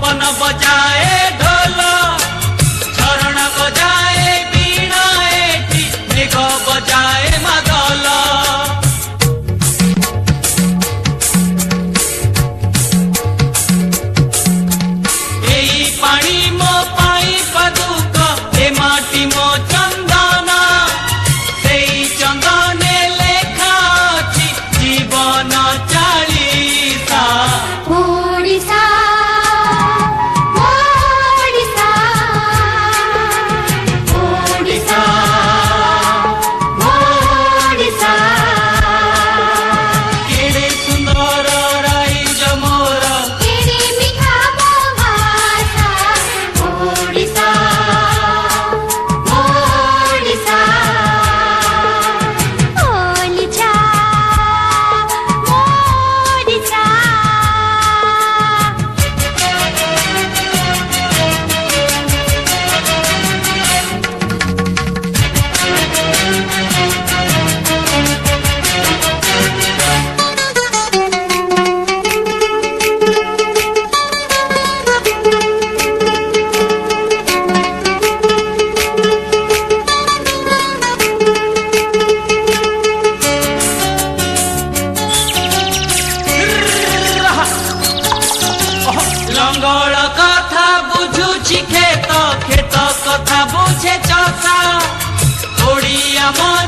पवन बजाए ढोल झरण बजाए बीणा एठी मेघ बजाए मादल एई पानी मो पाई पदुक ए माटी मो चंदन सेई चंदने लेखा अछि जीवन चालीसा ओडिसा ओडिसा ओडिसा ओडिसा केड़े सुंदर राइज मोर केड़े मिठा मो भाषा ओडिसा ओडिसा ओलिचा ओडिसा लंगड़ कथा बुझुछि खेत खेत कथा बुझे चषा ओडिया मन